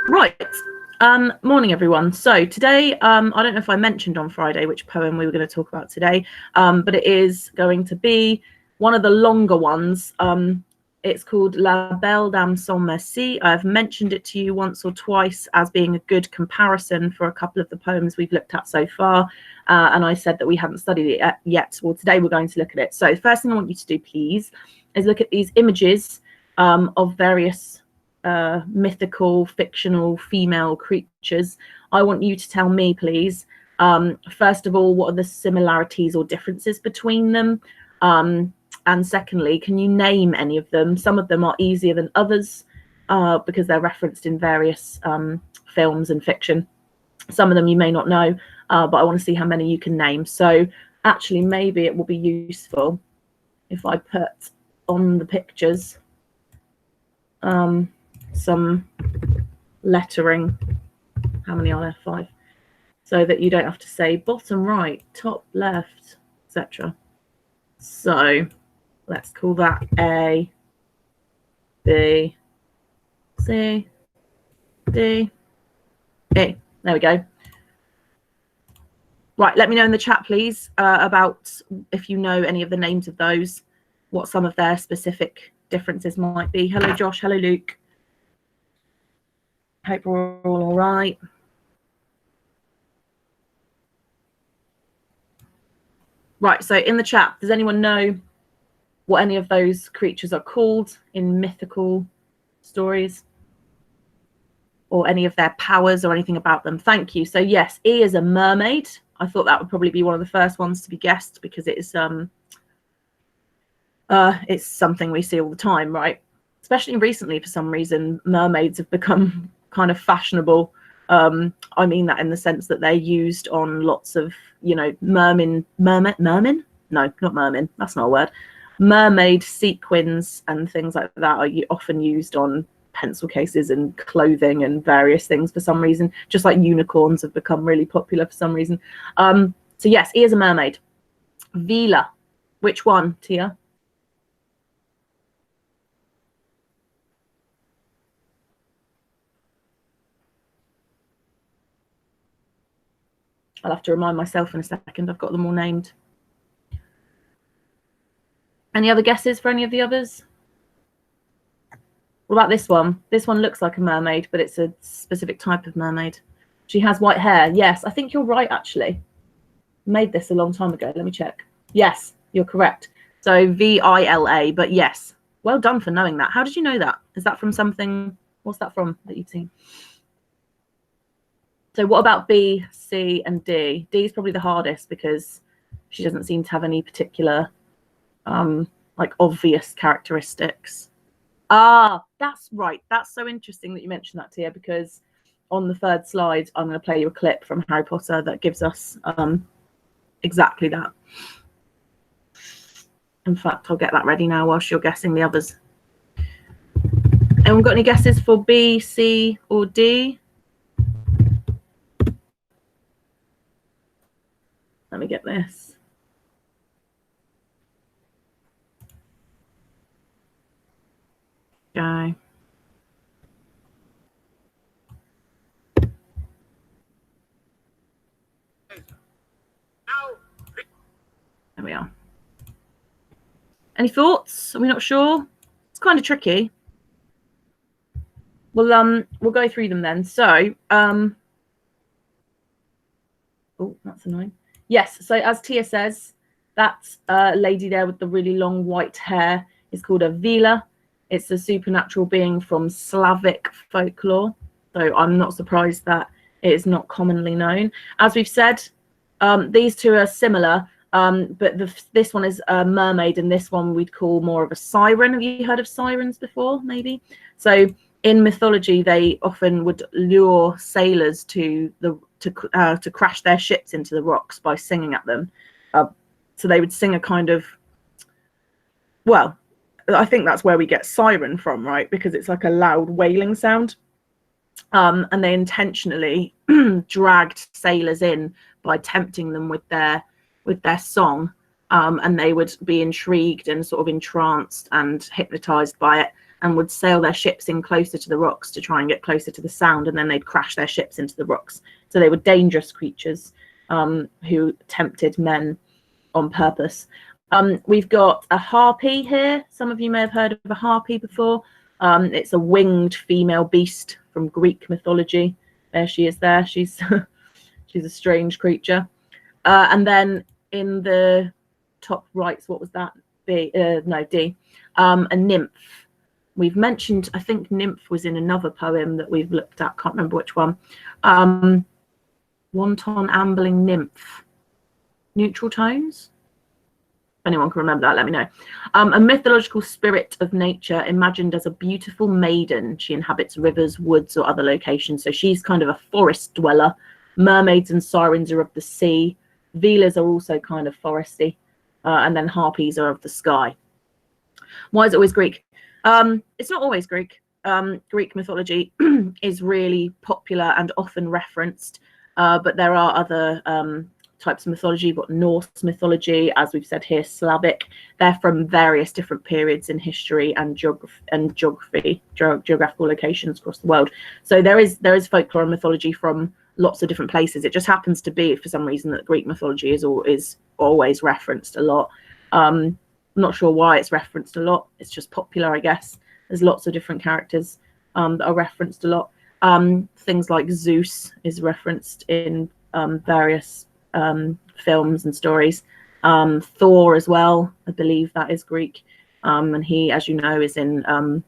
Right. Morning, everyone. So today, I don't know if I mentioned on Friday which poem we were going to talk about today, but it is going to be one of the longer ones. It's called La Belle Dame sans Merci. I've mentioned it to you once or twice as being a good comparison for a couple of the poems we've looked at so far, and I said that we haven't studied it yet. Well, today we're going to look at it. So the first thing I want you to do, please, is look at these images of various mythical, fictional, female creatures. I want you to tell me, please, first of all, what are the similarities or differences between them? And secondly, can you name any of them? Some of them are easier than others because they're referenced in various films and fiction. Some of them you may not know, but I want to see how many you can name. So actually, maybe it will be useful if I put on the pictures some lettering. How many are there? 5. So that you don't have to say bottom right, top left, etc. So let's call that A, B, C, D, E. There we go. Right, let me know in the chat, please, about if you know any of the names of those, what some of their specific differences might be. Hello, Josh. Hello, Luke. Hope we're all right. Right, so in the chat, does anyone know what any of those creatures are called in mythical stories? Or any of their powers or anything about them? Thank you. So yes, E is a mermaid. I thought that would probably be one of the first ones to be guessed because it is it's something we see all the time, right? Especially recently, for some reason, mermaids have become kind of fashionable. I mean that in the sense that they're used on lots of, you know, mermaid? No, not merman. That's not a word. Mermaid sequins and things like that are often used on pencil cases and clothing and various things for some reason, just like unicorns have become really popular for some reason. So yes, E is a mermaid. Vila, which one, Tia? I'll have to remind myself in a second. I've got them all named. Any other guesses for any of the others? What about this one? This one looks like a mermaid, but it's a specific type of mermaid. She has white hair. Yes, I think you're right, actually. Made this a long time ago. Let me check. Yes, you're correct. So Vila, but yes. Well done for knowing that. How did you know that? Is that from something? What's that from that you've seen? So what about B, C, and D? D is probably the hardest because she doesn't seem to have any particular, like, obvious characteristics. Ah, that's right. That's so interesting that you mentioned that, Tia, because on the third slide, I'm going to play you a clip from Harry Potter that gives us exactly that. In fact, I'll get that ready now whilst you're guessing the others. Anyone got any guesses for B, C, or D? Let me get this. Go. There we are. Any thoughts? Are we not sure? It's kind of tricky. Well, we'll go through them then. So, oh, that's annoying. Yes, so as Tia says, that lady there with the really long white hair is called a Vila. It's a supernatural being from Slavic folklore. So I'm not surprised that it is not commonly known. As we've said, these two are similar, but this one is a mermaid, and this one we'd call more of a siren. Have you heard of sirens before, maybe? So in mythology, they often would lure sailors to crash their ships into the rocks by singing at them. So they would sing a kind of, well, I think that's where we get siren from, right? Because it's like a loud wailing sound. And they intentionally dragged sailors in by tempting them with their song, and they would be intrigued and sort of entranced and hypnotized by it. and would sail their ships in closer to the rocks to try and get closer to the sound, and then they'd crash their ships into the rocks. So they were dangerous creatures who tempted men on purpose. We've got a harpy here. Some of you may have heard of a harpy before. It's a winged female beast from Greek mythology. There she is there. She's she's a strange creature. And then in the top right, what was that? D. A nymph. We've mentioned, I think nymph was in another poem that we've looked at. Can't remember which one. Wanton ambling nymph. Neutral tones. If anyone can remember that, let me know. A mythological spirit of nature imagined as a beautiful maiden. She inhabits rivers, woods, or other locations. So she's kind of a forest dweller. Mermaids and sirens are of the sea. Velas are also kind of foresty. And then harpies are of the sky. Why is it always Greek? It's not always Greek. Greek mythology is really popular and often referenced. But there are other types of mythology. You've got Norse mythology, as we've said here, Slavic. They're from various different periods in history and geographical locations across the world. So there is folklore and mythology from lots of different places. It just happens to be, for some reason, that Greek mythology is always referenced a lot. I'm not sure why it's referenced a lot. It's just popular, I guess. There's lots of different characters that are referenced a lot. Things like Zeus is referenced in various films and stories. Thor as well, I believe that is Greek. And he, as you know, is in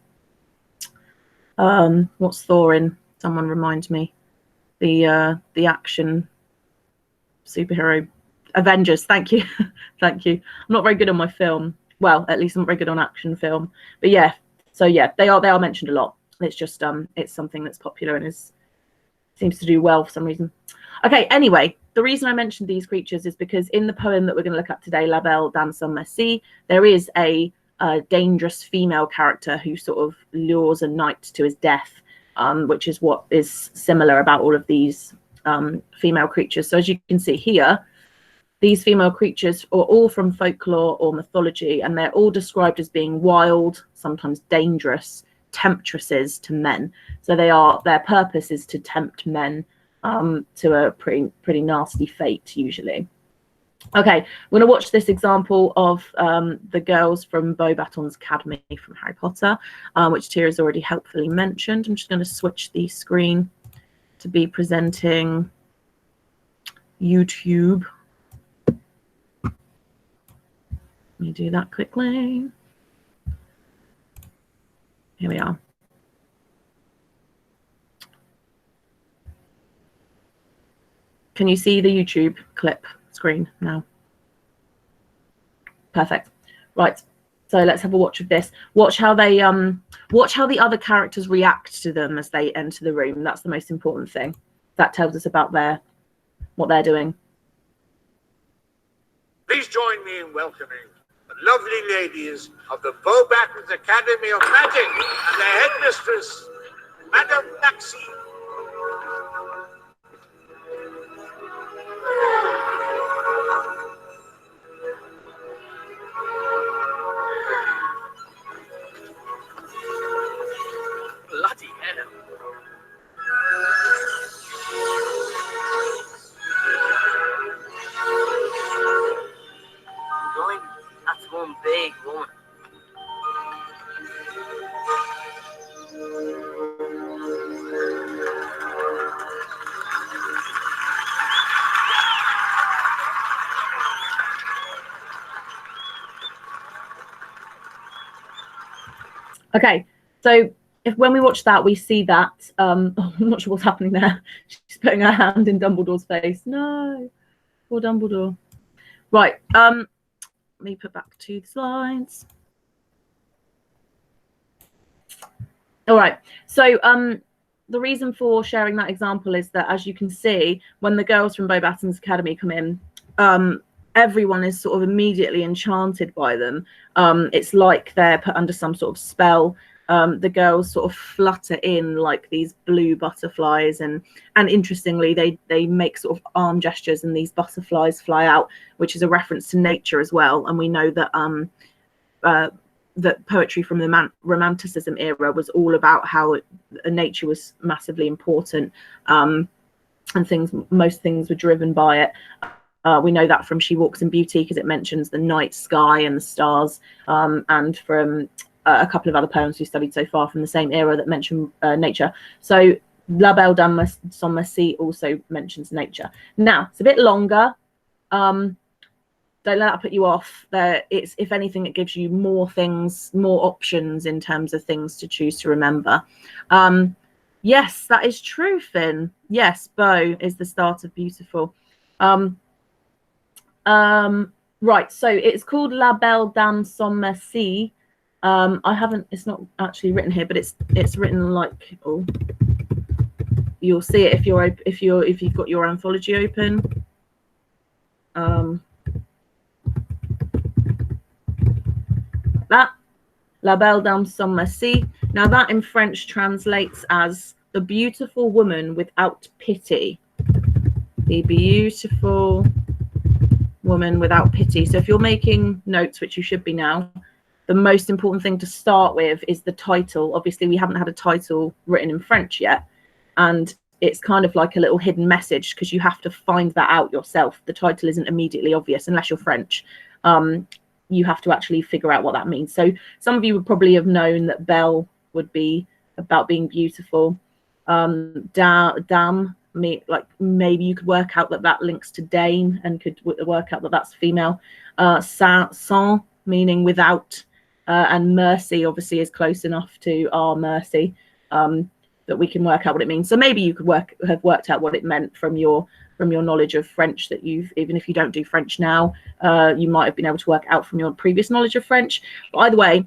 what's Thor in? Someone remind me. The action superhero Avengers. Thank you. Thank you. I'm not very good on my film. Well, at least I'm not very good on action film. But yeah, so yeah, they are mentioned a lot. It's just it's something that's popular and seems to do well for some reason. Okay, anyway, the reason I mentioned these creatures is because in the poem that we're going to look at today, La Belle dans Merci, there is a dangerous female character who sort of lures a knight to his death, which is what is similar about all of these female creatures. So as you can see here, these female creatures are all from folklore or mythology, and they're all described as being wild, sometimes dangerous, temptresses to men. So their purpose is to tempt men to a pretty nasty fate usually. Okay, we're going to watch this example of the girls from Beauxbaton's Academy from Harry Potter, which Tira's already helpfully mentioned. I'm just going to switch the screen to be presenting YouTube. Let me do that quickly. Here we are. Can you see the YouTube clip screen now? Perfect. Right. So let's have a watch of this. Watch how they watch how the other characters react to them as they enter the room. That's the most important thing. That tells us about what they're doing. Please join me in welcoming the lovely ladies of the Beauxbaton's Academy of Magic and their headmistress, Madame Merci. Bloody hell. That's one big woman. Okay, so when we watch that, we see that I'm not sure what's happening there. She's putting her hand in Dumbledore's face. No, poor Dumbledore. Right, let me put back to the slides. All right, so the reason for sharing that example is that, as you can see, when the girls from Beauxbaton's Academy come in, everyone is sort of immediately enchanted by them. It's like they're put under some sort of spell. The girls sort of flutter in like these blue butterflies, and interestingly, they make sort of arm gestures, and these butterflies fly out, which is a reference to nature as well. And we know that that poetry from the Romanticism era was all about how nature was massively important, and most things were driven by it. We know that from She Walks in Beauty, because it mentions the night sky and the stars, and from a couple of other poems we studied so far from the same era that mention nature. So La Belle Dame sans Merci also mentions nature. Now, it's a bit longer. Don't let that put you off. It's, if anything, it gives you more things, more options in terms of things to choose to remember. Yes, that is true, Finn. Yes, Beau is the start of beautiful. Right, so it's called La Belle Dame sans Merci. I haven't, it's not actually written here, but it's written like, oh, you'll see it if you've got your anthology open. That La Belle Dame sans Merci. Now that in French translates as the beautiful woman without pity. The beautiful woman without pity. So if you're making notes, which you should be now, the most important thing to start with is the title. Obviously, we haven't had a title written in French yet, and it's kind of like a little hidden message because you have to find that out yourself. The title isn't immediately obvious unless you're French. You have to actually figure out what that means. So some of you would probably have known that Belle would be about being beautiful. Dame, like maybe you could work out that that links to Dame and could work out that that's female. Sans, meaning without, and Merci obviously is close enough to our mercy that we can work out what it means. So maybe you could have worked out what it meant from your knowledge of French that you've, even if you don't do French now, you might have been able to work out from your previous knowledge of French. But either way,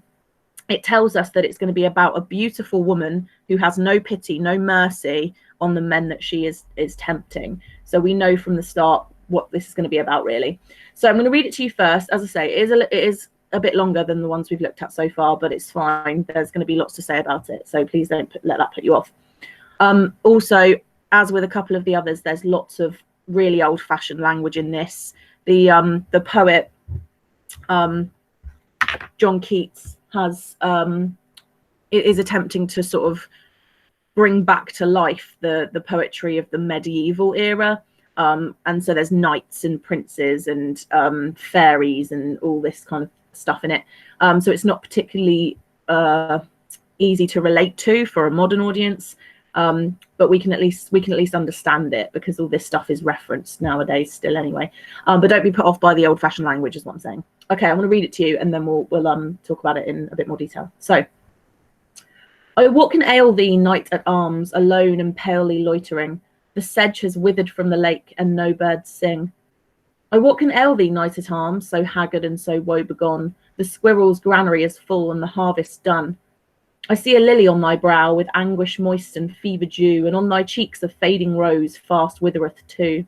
it tells us that it's going to be about a beautiful woman who has no pity, no mercy on the men that she is tempting. So we know from the start what this is going to be about, really. So I'm going to read it to you first. As I say, it is a bit longer than the ones we've looked at so far, but it's fine. There's going to be lots to say about it, so please don't let that put you off. Also, as with a couple of the others, there's lots of really old-fashioned language in this. The poet John Keats is attempting to sort of bring back to life the poetry of the medieval era, and so there's knights and princes and fairies and all this kind of stuff in it. So it's not particularly easy to relate to for a modern audience. But we can at least understand it because all this stuff is referenced nowadays still anyway. But don't be put off by the old-fashioned language is what I'm saying. Okay, I'm going to read it to you and then we'll talk about it in a bit more detail. So, oh, what can ail thee, knight at arms, alone and palely loitering? The sedge has withered from the lake and no birds sing. Oh, what can ail thee, knight at arms, so haggard and so woe-begone? The squirrel's granary is full and the harvest done. I see a lily on thy brow with anguish moist and fever dew, and on thy cheeks a fading rose fast withereth too.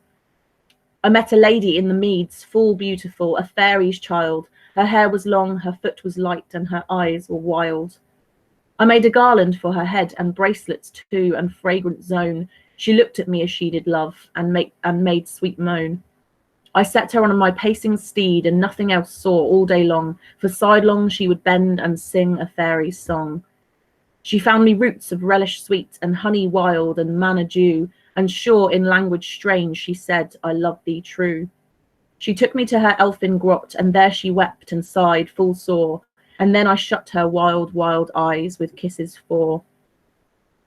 I met a lady in the meads, full beautiful, a fairy's child. Her hair was long, her foot was light, and her eyes were wild. I made a garland for her head, and bracelets too, and fragrant zone. She looked at me as she did love, and made sweet moan. I set her on my pacing steed, and nothing else saw all day long, for sidelong she would bend and sing a fairy's song. She found me roots of relish sweet, and honey wild, and manna dew, and sure in language strange she said, I love thee true. She took me to her elfin grot, and there she wept and sighed full sore, and then I shut her wild, wild eyes with kisses four.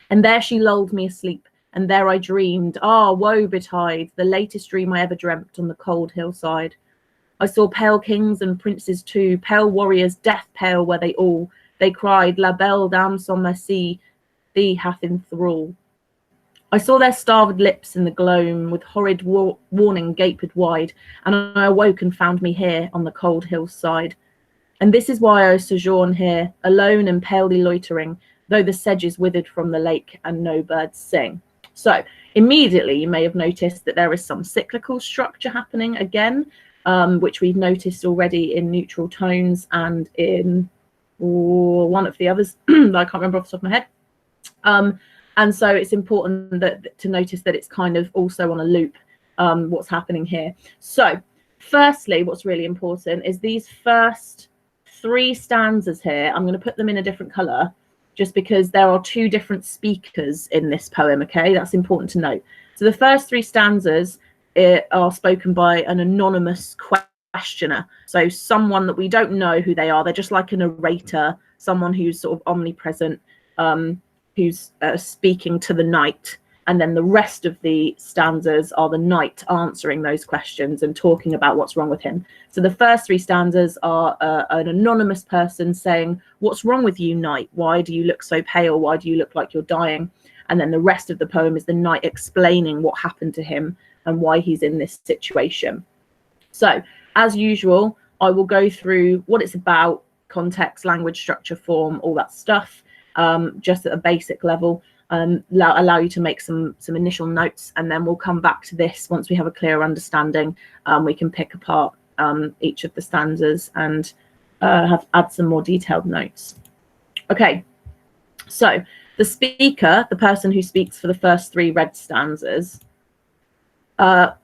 And there she lulled me asleep, and there I dreamed, ah, woe betide, the latest dream I ever dreamt on the cold hillside. I saw pale kings and princes too, pale warriors, death pale were they all. They cried, La Belle Dame sans Merci, thee hath in thrall. I saw their starved lips in the gloam, with horrid warning gaped wide, and I awoke and found me here on the cold hillside. And this is why I sojourn here, alone and palely loitering, though the sedges withered from the lake and no birds sing. So immediately you may have noticed that there is some cyclical structure happening again, which we've noticed already in neutral tones and in one of the others that I can't remember off the top of my head. And so it's important to notice that it's kind of also on a loop, what's happening here. So firstly, what's really important is these first 3 stanzas here. I'm going to put them in a different color just because there are 2 different speakers in this poem. Okay, that's important to note. So the first 3 stanzas are spoken by an anonymous questioner. So someone that we don't know who they are. They're just like a narrator, someone who's sort of omnipresent, who's speaking to the knight. And then the rest of the stanzas are the knight answering those questions and talking about what's wrong with him. So the first 3 stanzas are an anonymous person saying, "What's wrong with you, knight? Why do you look so pale? Why do you look like you're dying?" And then the rest of the poem is the knight explaining what happened to him and why he's in this situation. So as usual, I will go through what it's about, context, language, structure, form, all that stuff, just at a basic level. Allow you to make some initial notes, and then we'll come back to this once we have a clearer understanding. We can pick apart each of the stanzas and add some more detailed notes. Okay, so the speaker, the person who speaks for the first 3 read stanzas,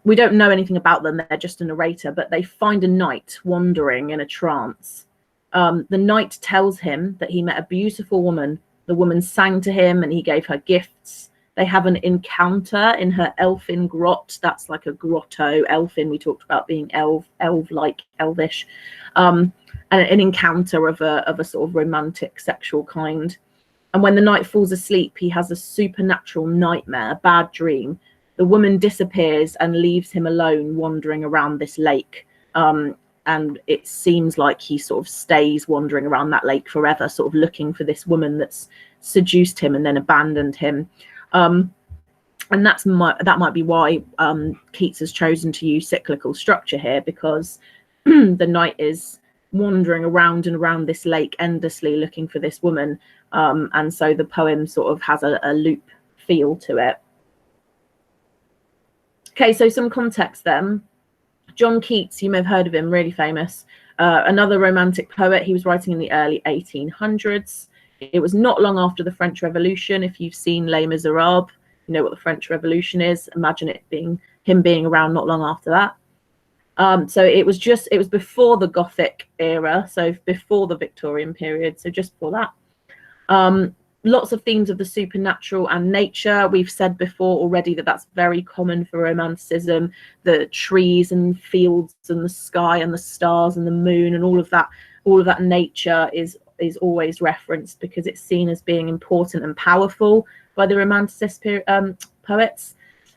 we don't know anything about them. They're just a narrator, but they find a knight wandering in a trance. The knight tells him that he met a beautiful woman. The woman sang to him and he gave her gifts. They have an encounter in her elfin grot. That's like a grotto. Elfin, we talked about being elf-like, elvish. And an encounter of a sort of romantic sexual kind. And when the knight falls asleep, he has a supernatural nightmare, a bad dream. The woman disappears and leaves him alone wandering around this lake. And it seems like he sort of stays wandering around that lake forever, sort of looking for this woman that's seduced him and then abandoned him. And that might be why Keats has chosen to use cyclical structure here, because the knight is wandering around and around this lake endlessly looking for this woman. And so the poem sort of has a loop feel to it. Okay, so some context then. John Keats, you may have heard of him, really famous. Another romantic poet. He was writing in the early 1800s. It was not long after the French Revolution. If you've seen Les Miserables, you know what the French Revolution is. Imagine it being him being around not long after that. So it was before the Gothic era, so before the Victorian period, so just before that. Lots of themes of the supernatural and nature. We've said before already that that's very common for Romanticism. The trees and fields and the sky and the stars and the moon and all of that nature is always referenced because it's seen as being important and powerful by the Romanticist poets.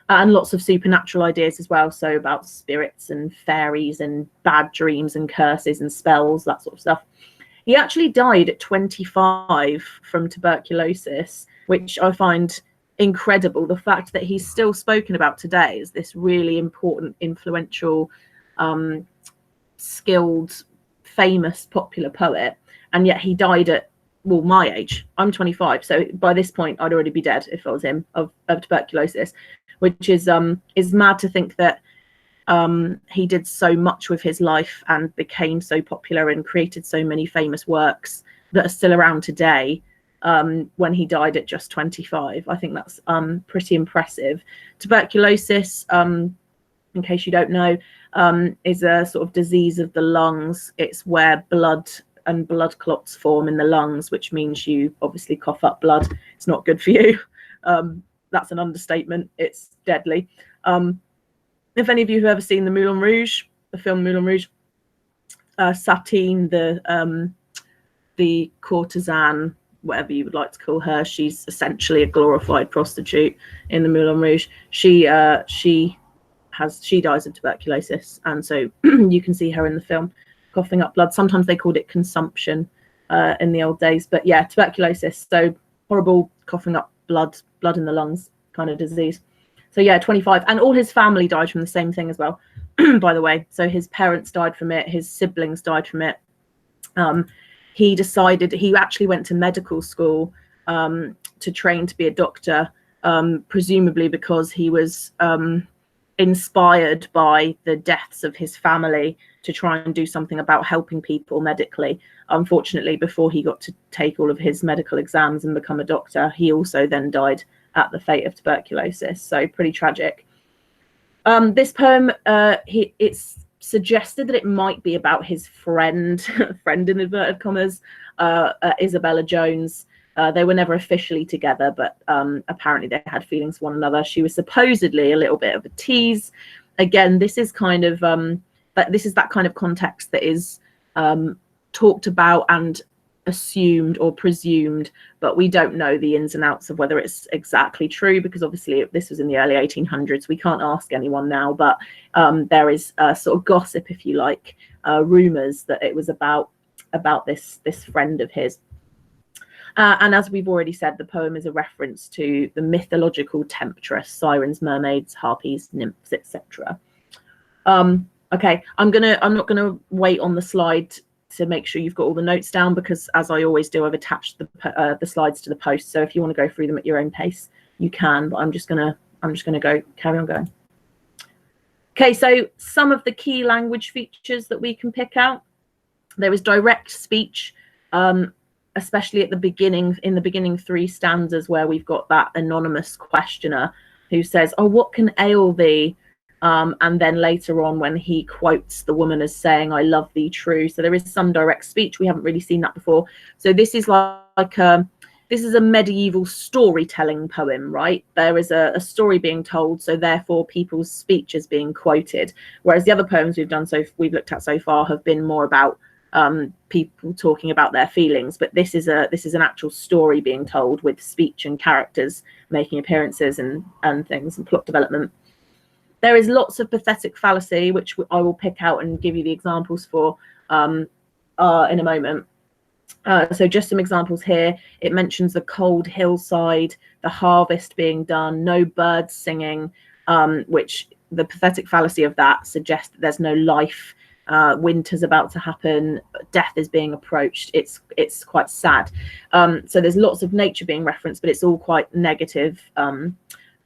And lots of supernatural ideas as well, so about spirits and fairies and bad dreams and curses and spells, that sort of stuff. He actually died at 25 from tuberculosis, which I find incredible. The fact that he's still spoken about today as this really important, influential, skilled, famous, popular poet, and yet he died at, well, my age. I'm 25, so by this point I'd already be dead if I was him, of tuberculosis, which is mad to think that he did so much with his life and became so popular and created so many famous works that are still around today, when he died at just 25. I think that's pretty impressive. Tuberculosis, in case you don't know, is a sort of disease of the lungs. It's where blood and blood clots form in the lungs, which means you obviously cough up blood. It's not good for you. That's an understatement. It's deadly. If any of you have ever seen the Moulin Rouge, the film Moulin Rouge, Satine, the courtesan, whatever you would like to call her, she's essentially a glorified prostitute in the Moulin Rouge. She dies of tuberculosis, and so you can see her in the film coughing up blood. Sometimes they called it consumption in the old days, but yeah, tuberculosis. So horrible coughing up blood in the lungs kind of disease. So yeah, 25, and all his family died from the same thing as well, by the way. So his parents died from it, his siblings died from it. He decided, he actually went to medical school to train to be a doctor, presumably because he was inspired by the deaths of his family to try and do something about helping people medically. Unfortunately, before he got to take all of his medical exams and become a doctor, he also then died at the fate of tuberculosis. So pretty tragic. This poem, it's suggested that it might be about his friend in inverted commas, Isabella Jones. They were never officially together, but apparently they had feelings for one another. She was supposedly a little bit of a tease. Again, this is kind of that kind of context that is talked about and assumed or presumed, but we don't know the ins and outs of whether it's exactly true, because obviously this was in the early 1800s. We can't ask anyone now, but there is sort of gossip, if you like, rumors that it was about this friend of his. And as we've already said, the poem is a reference to the mythological temptress, sirens, mermaids, harpies, nymphs, etc. Okay, I'm not gonna wait on the slide to make sure you've got all the notes down, because as I always do, I've attached the slides to the post. So if you want to go through them at your own pace, you can. But I'm just gonna carry on going. Okay, so some of the key language features that we can pick out. There is direct speech, especially at the beginning, in the beginning 3 stanzas, where we've got that anonymous questioner who says, "Oh, what can ail thee?" And then later on, when he quotes the woman as saying, "I love thee true." So there is some direct speech. We haven't really seen that before. So this is this is a medieval storytelling poem, right? There is a story being told, so therefore people's speech is being quoted. Whereas the other poems we've looked at so far have been more about people talking about their feelings, but this is an actual story being told with speech and characters making appearances and things and plot development. There is lots of pathetic fallacy, which I will pick out and give you the examples for in a moment. So just some examples here. It mentions the cold hillside, the harvest being done, no birds singing, which the pathetic fallacy of that suggests that there's no life. Winter's about to happen, death is being approached. It's quite sad. So there's lots of nature being referenced, but it's all quite negative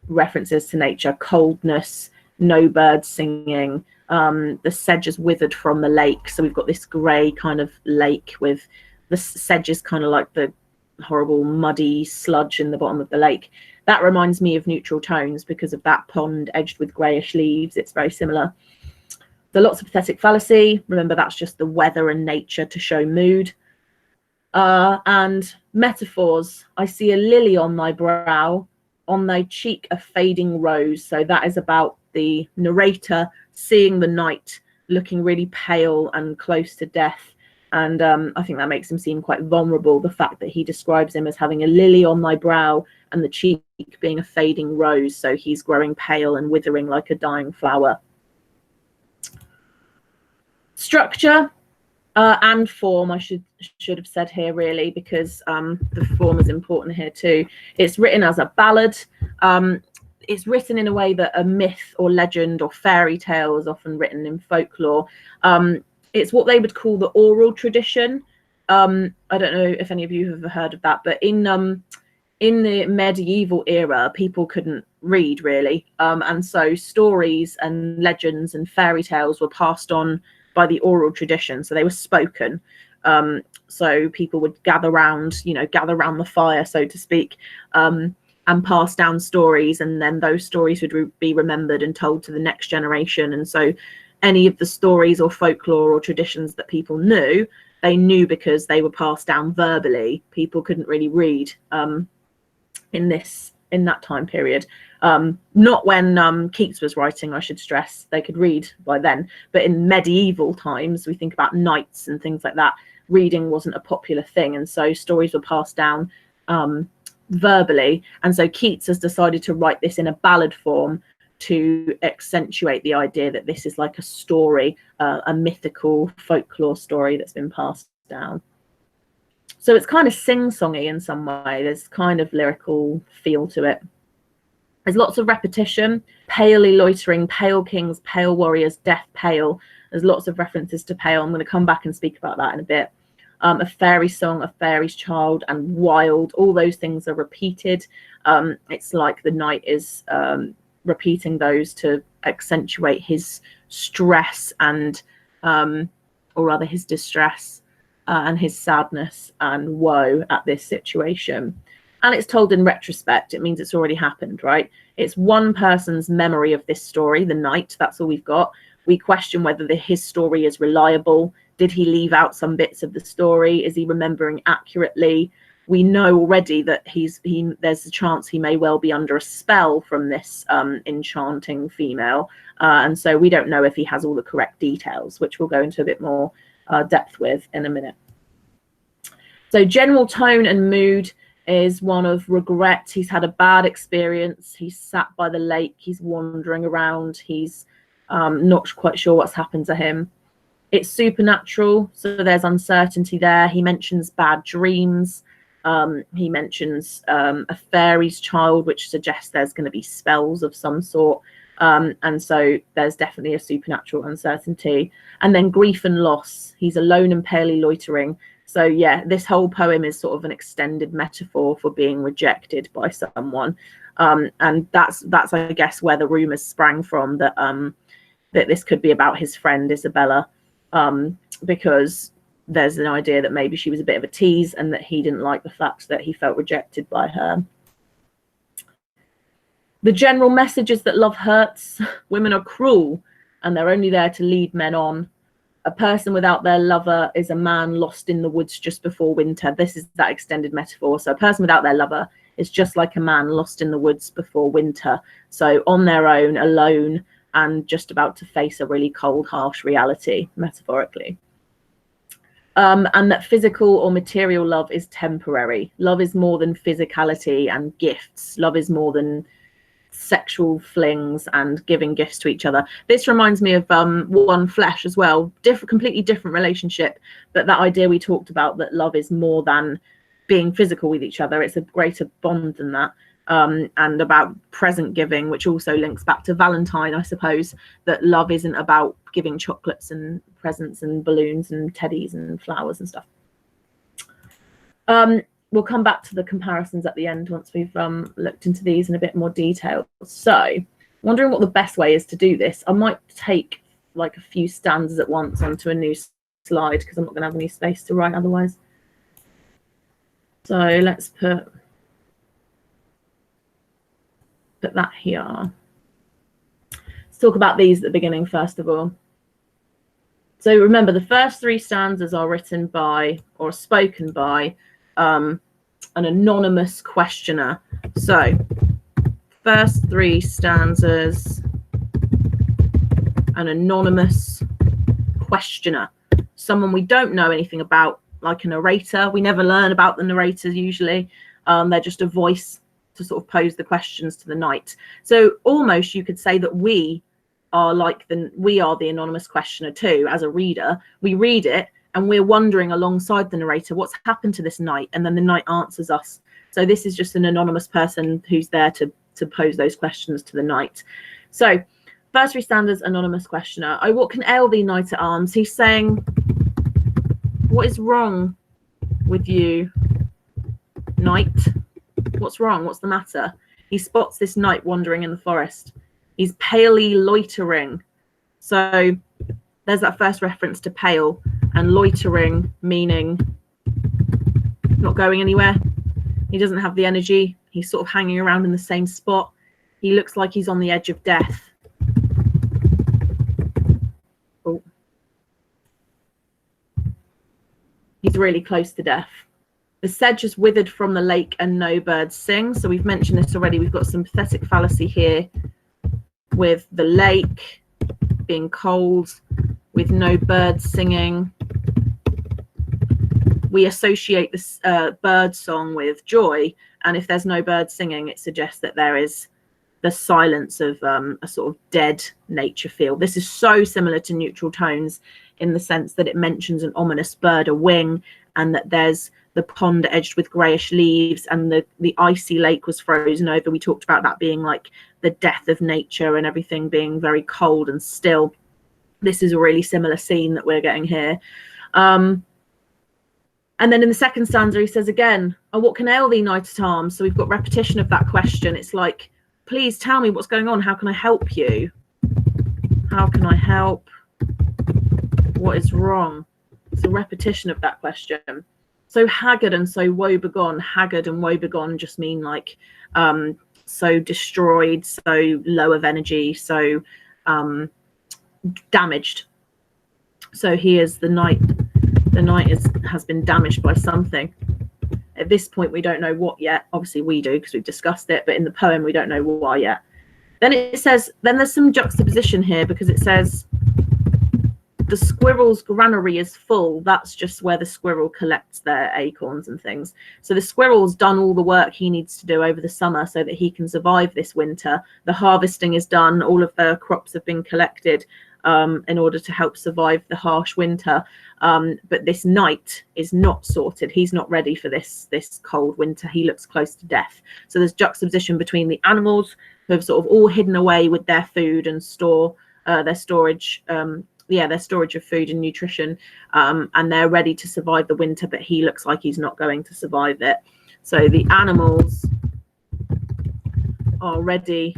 references to nature. Coldness, no birds singing, the sedge is withered from the lake. So we've got this grey kind of lake with the sedge is kind of like the horrible muddy sludge in the bottom of the lake. That reminds me of neutral tones because of that pond edged with greyish leaves. It's very similar. There's lots of pathetic fallacy. Remember, that's just the weather and nature to show mood. And metaphors. I see a lily on thy brow, on thy cheek a fading rose. So that is about the narrator seeing the knight looking really pale and close to death. And I think that makes him seem quite vulnerable, the fact that he describes him as having a lily on thy brow and the cheek being a fading rose. So he's growing pale and withering like a dying flower. Structure and form, I should have said here, really, because the form is important here too. It's written as a ballad. It's written in a way that a myth or legend or fairy tale is often written in folklore. It's what they would call the oral tradition. I don't know if any of you have ever heard of that, but in the medieval era, people couldn't read really, and so stories and legends and fairy tales were passed on by the oral tradition. So they were spoken. So people would gather around the fire, so to speak, and pass down stories, and then those stories would be remembered and told to the next generation. And so any of the stories or folklore or traditions that people knew, they knew because they were passed down verbally. People couldn't really read in that time period. Not when Keats was writing, I should stress. They could read by then, but in medieval times, we think about knights and things like that, reading wasn't a popular thing, and so stories were passed down verbally. And so Keats has decided to write this in a ballad form to accentuate the idea that this is like a story, a mythical folklore story that's been passed down. So it's kind of sing-songy in some way. There's kind of lyrical feel to it. There's lots of repetition. Palely loitering, pale kings, pale warriors, death pale. There's lots of references to pale. I'm going to come back and speak about that in a bit. A fairy song, a fairy's child, and wild. All those things are repeated. It's like the knight is repeating those to accentuate his stress and, or rather his distress and his sadness and woe at this situation. And it's told in retrospect. It means it's already happened, right? It's one person's memory of this story, the knight, that's all we've got. We question whether his story is reliable. Did he leave out some bits of the story? Is he remembering accurately? We know already that there's a chance he may well be under a spell from this enchanting female. And so we don't know if he has all the correct details, which we'll go into a bit more depth with in a minute. So general tone and mood is one of regret. He's had a bad experience. He's sat by the lake. He's wandering around. He's not quite sure what's happened to him. It's supernatural, so there's uncertainty there. He mentions bad dreams. He mentions a fairy's child, which suggests there's going to be spells of some sort. And so there's definitely a supernatural uncertainty. And then grief and loss. He's alone and palely loitering. So yeah, this whole poem is sort of an extended metaphor for being rejected by someone. And that's I guess where the rumours sprang from, that that this could be about his friend Isabella, because there's an idea that maybe she was a bit of a tease and that he didn't like the fact that he felt rejected by her. The general message is that love hurts. Women are cruel and they're only there to lead men on. A person without their lover is a man lost in the woods just before winter. This is that extended metaphor. So a person without their lover is just like a man lost in the woods before winter. So on their own, alone, and just about to face a really cold, harsh reality, metaphorically. And that physical or material love is temporary. Love is more than physicality and gifts. Love is more than sexual flings and giving gifts to each other. This reminds me of One Flesh as well. Completely different relationship, but that idea we talked about, that love is more than being physical with each other. It's a greater bond than that. And about present giving, which also links back to Valentine, I suppose, that love isn't about giving chocolates and presents and balloons and teddies and flowers and stuff. We'll come back to the comparisons at the end once we've looked into these in a bit more detail. So wondering what the best way is to do this. I might take like a few stanzas at once onto a new slide because I'm not going to have any space to write otherwise. So let's put that here. Let's talk about these at the beginning first of all. So remember, the first three stanzas are written by or spoken by an anonymous questioner. So first three stanzas, an anonymous questioner, someone we don't know anything about, like a narrator. We never learn about the narrators usually. They're just a voice to sort of pose the questions to the knight. So almost you could say that we are the anonymous questioner too. As a reader, we read it and we're wondering alongside the narrator what's happened to this knight, and then the knight answers us. So this is just an anonymous person who's there to pose those questions to the knight. So first three stanzas, anonymous questioner. Oh, what can ail thee, knight at arms? He's saying, what is wrong with you, knight? What's wrong? What's the matter? He spots this knight wandering in the forest. He's palely loitering. So there's that first reference to pale, and loitering meaning not going anywhere. He doesn't have the energy. He's sort of hanging around in the same spot. He looks like he's on the edge of death. Oh. He's really close to death. The sedge has withered from the lake and no birds sing. So we've mentioned this already. We've got some pathetic fallacy here with the lake being cold, with no birds singing. We associate this bird song with joy. And if there's no birds singing, it suggests that there is the silence of a sort of dead nature feel. This is so similar to neutral tones in the sense that it mentions an ominous bird, a wing, and that there's the pond edged with greyish leaves, and the icy lake was frozen over. We talked about that being like the death of nature and everything being very cold and still. This is a really similar scene that we're getting here. And then in the second stanza, he says again, oh, what can ail thee, knight at arms? So we've got repetition of that question. It's like, please tell me what's going on. How can I help you? How can I help? What is wrong? It's a repetition of that question. So haggard and so woebegone. Haggard and woebegone just mean like so destroyed, so low of energy, so damaged. So he is the knight. The knight has been damaged by something. At this point, we don't know what yet. Obviously, we do because we've discussed it. But in the poem, we don't know why yet. Then it says, then there's some juxtaposition here because it says, the squirrel's granary is full. That's just where the squirrel collects their acorns and things. So the squirrel's done all the work he needs to do over the summer so that he can survive this winter. The harvesting is done. All of the crops have been collected in order to help survive the harsh winter. But this knight is not sorted. He's not ready for this cold winter. He looks close to death. So there's juxtaposition between the animals who have sort of all hidden away with their food and their storage. Their storage of food and nutrition, and they're ready to survive the winter, but he looks like he's not going to survive it. So the animals are ready.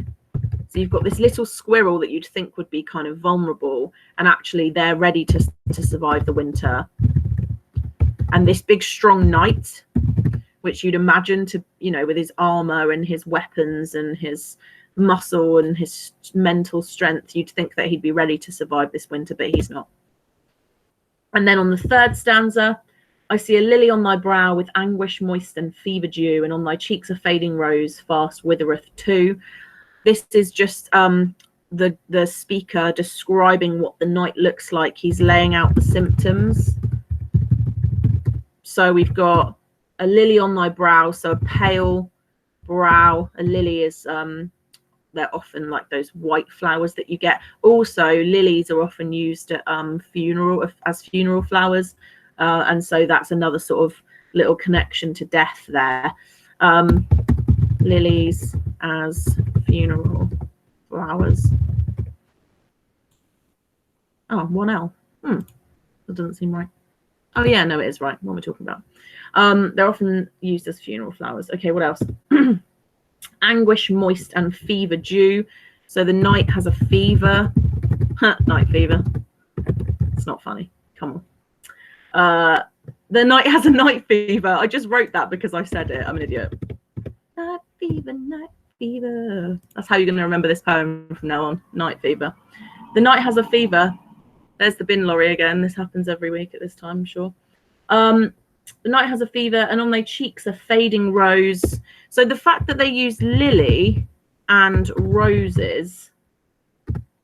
So you've got this little squirrel that you'd think would be kind of vulnerable, and actually they're ready to survive the winter. And this big strong knight, which you'd imagine to, with his armor and his weapons and his muscle and his mental strength, you'd think that he'd be ready to survive this winter, but he's not. And then on the third stanza, I see a lily on thy brow with anguish moist and fever dew, and on thy cheeks a fading rose fast withereth too. This is just the speaker describing what the knight looks like. He's laying out the symptoms. So we've got a lily on thy brow, so a pale brow. A lily is they're often like those white flowers that you get. Also, lilies are often used at as funeral flowers, and so that's another sort of little connection to death there. Lilies as funeral flowers. Oh, 1L. That doesn't seem right. Oh yeah, no, it is right. What am I talking about? They're often used as funeral flowers. Okay, what else? Anguish moist and fever dew. So the knight has a fever. Night fever. It's not funny. Come on. The knight has a night fever. I just wrote that because I said it. I'm an idiot. Night fever, night fever. That's how you're going to remember this poem from now on. Night fever. The knight has a fever. There's the bin lorry again. This happens every week at this time, I'm sure. The knight has a fever, and on their cheeks a fading rose. So the fact that they use lily and roses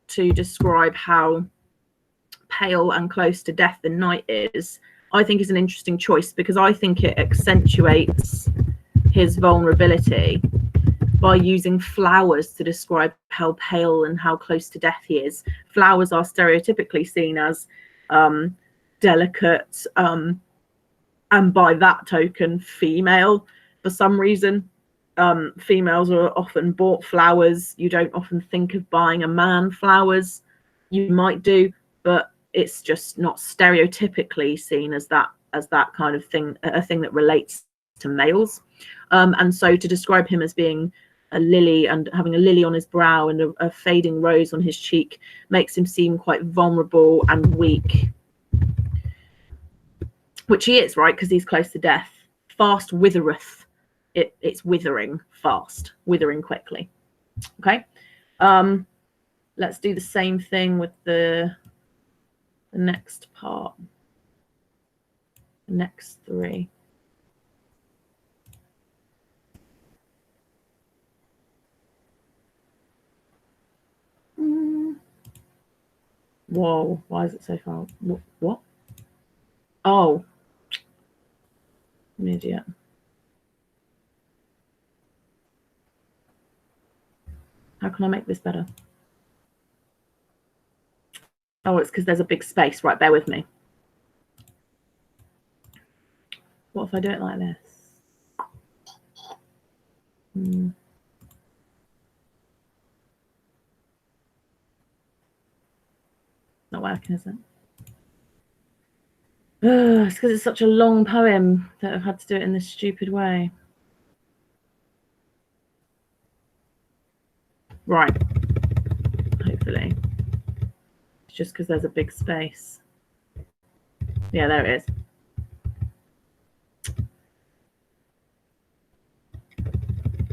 to describe how pale and close to death the knight is, I think is an interesting choice, because I think it accentuates his vulnerability by using flowers to describe how pale and how close to death he is. Flowers are stereotypically seen as delicate, and by that token, female. For some reason, females are often bought flowers. You don't often think of buying a man flowers. You might do, but it's just not stereotypically seen as that kind of thing, a thing that relates to males. And so to describe him as being a lily and having a lily on his brow and a fading rose on his cheek makes him seem quite vulnerable and weak. Which he is, right? Because he's close to death. Fast withereth. It's withering fast, withering quickly. Okay. Let's do the same thing with the next part. The next three. Whoa, why is it so far? What? Oh. I'm an idiot. How can I make this better? Oh, it's because there's a big space. Right, bear with me. What if I do it like this? Not working, is it? It's because it's such a long poem that I've had to do it in this stupid way. Right. Hopefully. It's just because there's a big space. Yeah, there it is.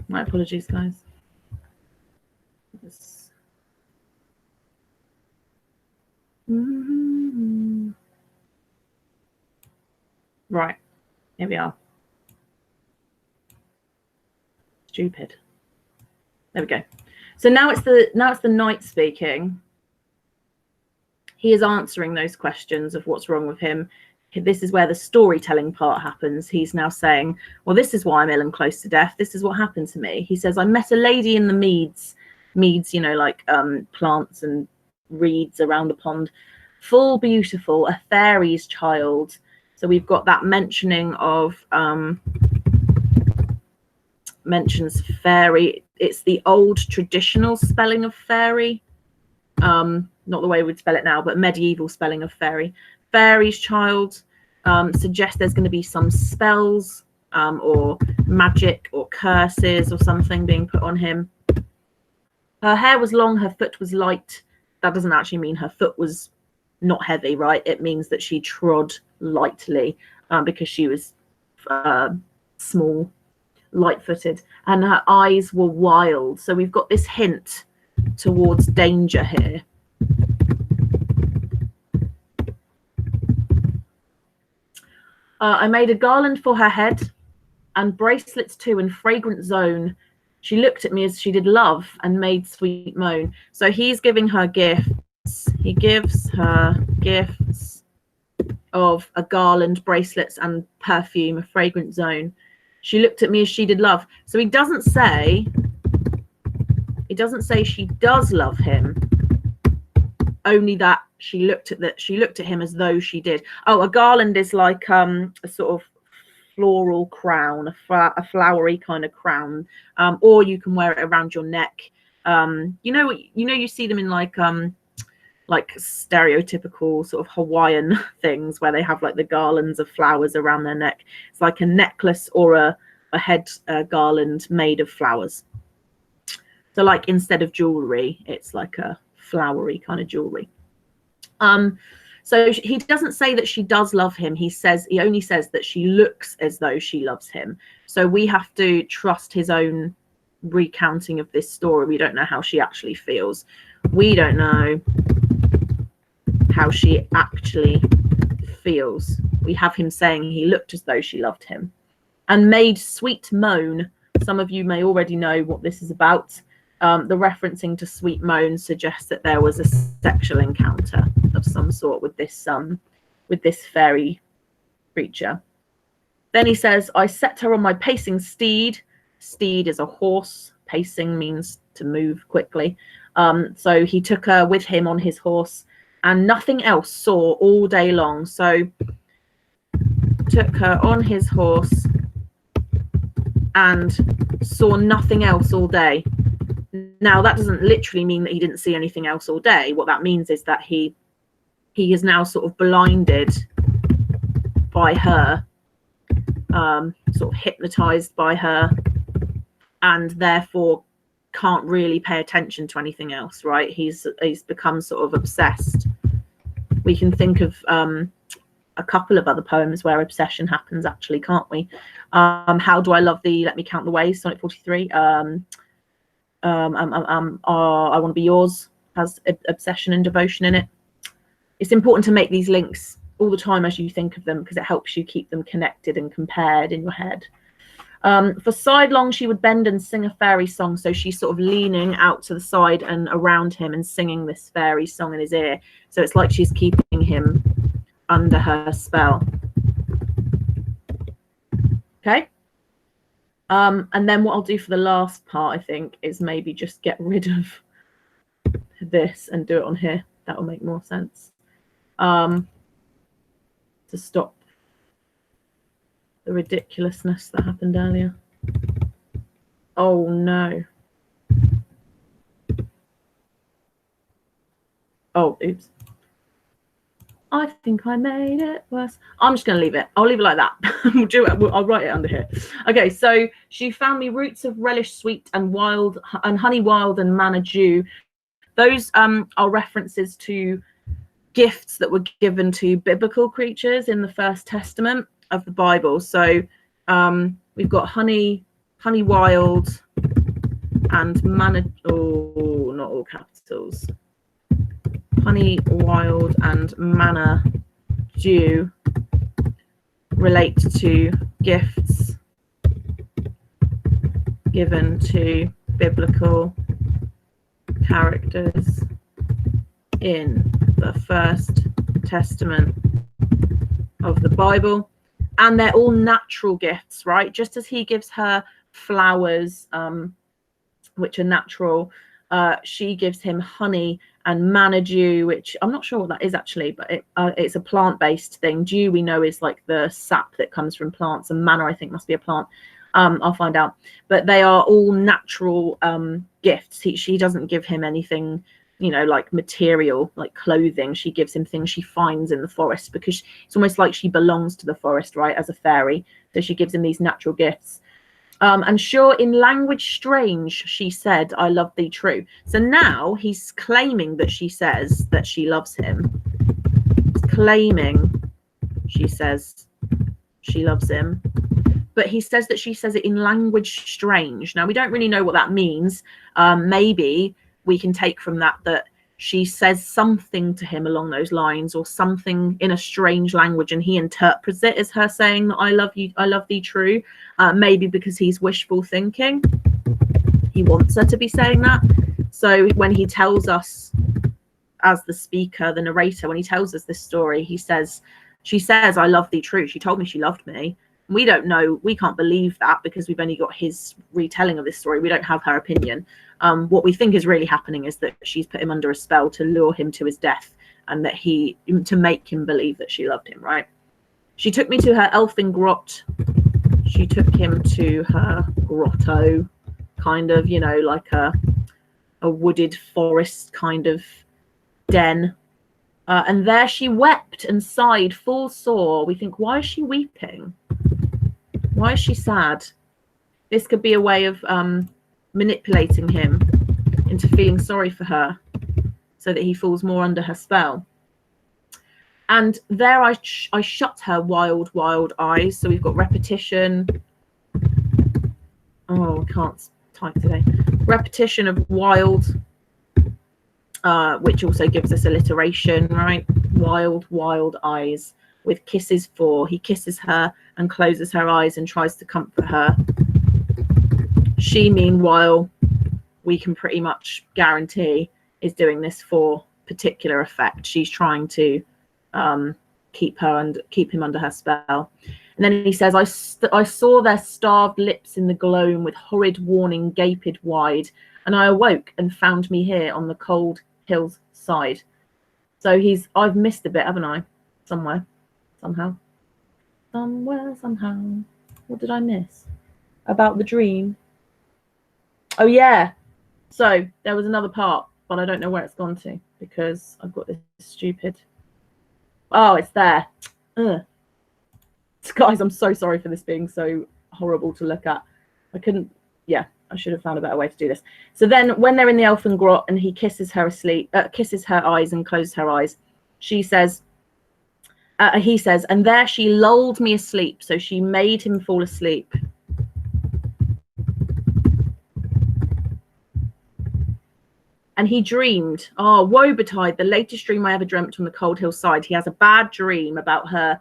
My apologies, guys. Right, here we are. Stupid. There we go. So now it's the knight speaking. He is answering those questions of what's wrong with him. This is where the storytelling part happens. He's now saying, well, this is why I'm ill and close to death. This is what happened to me. He says, I met a lady in the meads, you know, like plants and reeds around the pond, full beautiful, a fairy's child. So we've got that mentioning of, mentions fairy. It's the old traditional spelling of fairy. Not the way we'd spell it now, but medieval spelling of fairy. Fairy's child suggests there's going to be some spells or magic or curses or something being put on him. Her hair was long, her foot was light. That doesn't actually mean her foot was not heavy, right? It means that she trod lightly because she was small, light-footed, and her eyes were wild. So we've got this hint towards danger here. I made a garland for her head and bracelets too in fragrant zone. She looked at me as she did love and made sweet moan. So he's giving her gifts. He gives her gifts of a garland, bracelets and perfume, a fragrant zone. She looked at me as she did love. So he doesn't say she does love him, only that she looked at him as though she did. Oh, a garland is like a sort of floral crown, a flowery kind of crown, or you can wear it around your neck. You see them in like stereotypical sort of Hawaiian things where they have like the garlands of flowers around their neck. It's like a necklace or a head garland made of flowers. So like instead of jewelry, it's like a flowery kind of jewelry. So he doesn't say that she does love him. He only says that she looks as though she loves him. So we have to trust his own recounting of this story. We don't know how she actually feels. We don't know how she actually feels. We have him saying he looked as though she loved him and made sweet moan. Some of you may already know what this is about. The referencing to sweet moan suggests that there was a sexual encounter of some sort with this fairy creature. Then he says, I set her on my pacing steed. Steed is a horse. Pacing means to move quickly. So he took her with him on his horse and nothing else saw all day long. So took her on his horse and saw nothing else all day. Now, that doesn't literally mean that he didn't see anything else all day. What that means is that he is now sort of blinded by her, sort of hypnotized by her, and therefore can't really pay attention to anything else, right? He's become sort of obsessed. We can think of a couple of other poems where obsession happens, actually, can't we? How Do I Love Thee? Let Me Count the Ways, Sonnet 43. I Want to Be Yours has obsession and devotion in it. It's important to make these links all the time as you think of them, because it helps you keep them connected and compared in your head. For sidelong, she would bend and sing a fairy song. So she's sort of leaning out to the side and around him and singing this fairy song in his ear. So it's like she's keeping him under her spell. Okay. And then what I'll do for the last part, I think, is maybe just get rid of this and do it on here. That will make more sense. To stop the ridiculousness that happened earlier. Oh no. Oh, oops. I think I made it worse. I'm just going to leave it. I'll leave it like that. We'll do it. I'll write it under here. Okay, so she found me roots of relish sweet and wild and honey wild and manna dew. Those are references to gifts that were given to biblical creatures in the First Testament of the Bible. So we've got honey wild and manna. Oh, not all capitals. honey, wild, and manna dew relate to gifts given to biblical characters in the First Testament of the Bible. And they're all natural gifts, right? Just as he gives her flowers, which are natural, she gives him honey and manna dew, which I'm not sure what that is actually, but it's a plant-based thing. Dew, we know, is like the sap that comes from plants, and manna, I think, must be a plant. I'll find out. But they are all natural gifts. She doesn't give him anything, you know, like material, like clothing. She gives him things she finds in the forest, because it's almost like she belongs to the forest, right, as a fairy. So she gives him these natural gifts. And sure, in language strange, she said, I love thee true. So now he's claiming that she says that she loves him. He's claiming she says she loves him. But he says that she says it in language strange. Now, we don't really know what that means. Maybe we can take from that she says something to him along those lines, or something in a strange language, and he interprets it as her saying that I love thee true. Maybe because he's wishful thinking. He wants her to be saying that. So when he tells us, as the speaker, the narrator, when he tells us this story, she says, I love thee true. She told me she loved me. We don't know, we can't believe that, because we've only got his retelling of this story. We don't have her opinion. What we think is really happening is that she's put him under a spell to lure him to his death, and that to make him believe that she loved him, right? She took me to her elfin grot. She took him to her grotto, kind of, you know, like a wooded forest kind of den. And there she wept and sighed full sore. We think, why is she weeping? Why is she sad? This could be a way of manipulating him into feeling sorry for her, so that he falls more under her spell. And there I shut her wild, wild eyes. So we've got repetition. Oh, I can't type today. Repetition of wild, which also gives us alliteration, right? Wild, wild eyes. With kisses for. He kisses her and closes her eyes and tries to comfort her. She, meanwhile, we can pretty much guarantee is doing this for particular effect. She's trying to keep him under her spell. And then he says, I saw their starved lips in the gloam, with horrid warning gaped wide, and I awoke and found me here on the cold hill's side. So I've missed a bit, haven't I? Somewhere. Somehow. Somewhere, somehow. What did I miss? About the dream. Oh, yeah. So there was another part, but I don't know where it's gone to, because I've got this stupid... Oh, it's there. Ugh. Guys, I'm so sorry for this being so horrible to look at. I should have found a better way to do this. So then when they're in the elfin grot and he kisses her eyes and closes her eyes, he says, and there she lulled me asleep. So she made him fall asleep. And he dreamed, woe betide, the latest dream I ever dreamt on the cold hillside. He has a bad dream about her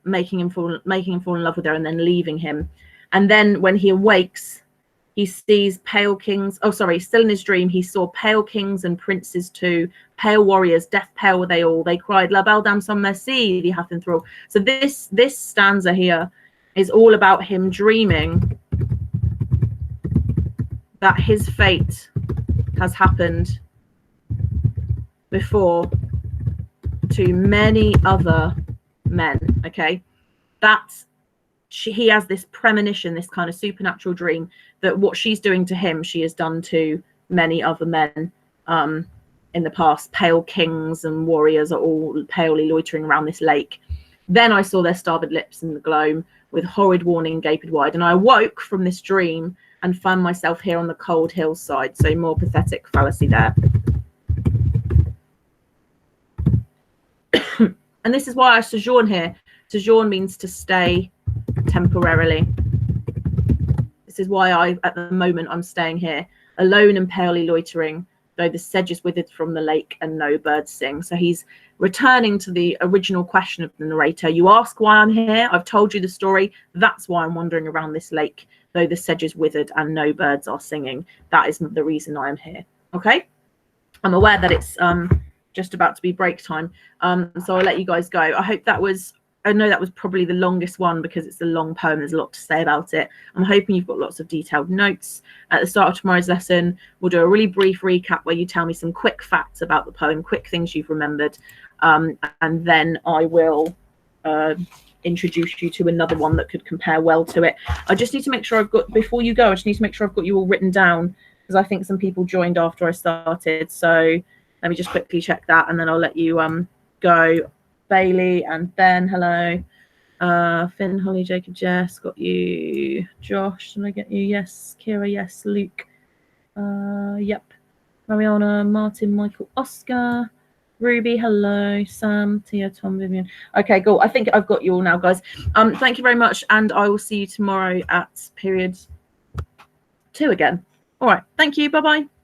making him fall in love with her and then leaving him. And then when he awakes, he sees pale kings. Oh, sorry, still in his dream, he saw pale kings and princes too, pale warriors, death pale were they all. They cried, La Belle Dame sans Merci, the hath enthralled. So this stanza here is all about him dreaming that his fate has happened before to many other men. Okay, he has this premonition, this kind of supernatural dream, that what she's doing to him, she has done to many other men in the past. Pale kings and warriors are all palely loitering around this lake. Then I saw their starboard lips in the gloam, with horrid warning gaped wide, and I awoke from this dream and found myself here on the cold hillside. So more pathetic fallacy there. And this is why I sojourn here. Sojourn means to stay temporarily. This is why at the moment I'm staying here, alone and palely loitering, though the sedge is withered from the lake and no birds sing. So he's returning to the original question of the narrator. You ask why I'm here. I've told you the story. That's why I'm wandering around this lake, though the sedge is withered and no birds are singing. That is the reason I am here. Okay. I'm aware that it's just about to be break time. So I'll let you guys go. I know that was probably the longest one because it's a long poem. There's a lot to say about it. I'm hoping you've got lots of detailed notes. At the start of tomorrow's lesson, we'll do a really brief recap where you tell me some quick facts about the poem, quick things you've remembered. And then I will introduce you to another one that could compare well to it. I just need to make sure before you go, I just need to make sure I've got you all written down, because I think some people joined after I started. So let me just quickly check that, and then I'll let you go. Bailey and Ben, hello. Finn, Holly, Jacob, Jess, got you. Josh, did I get you? Yes. Kira, yes. Luke, yep. Mariana, Martin, Michael, Oscar, Ruby, hello. Sam, Tia, Tom, Vivian. Okay, cool. I think I've got you all now, guys. Thank you very much, and I will see you tomorrow at period 2 again. All right. Thank you. Bye-bye.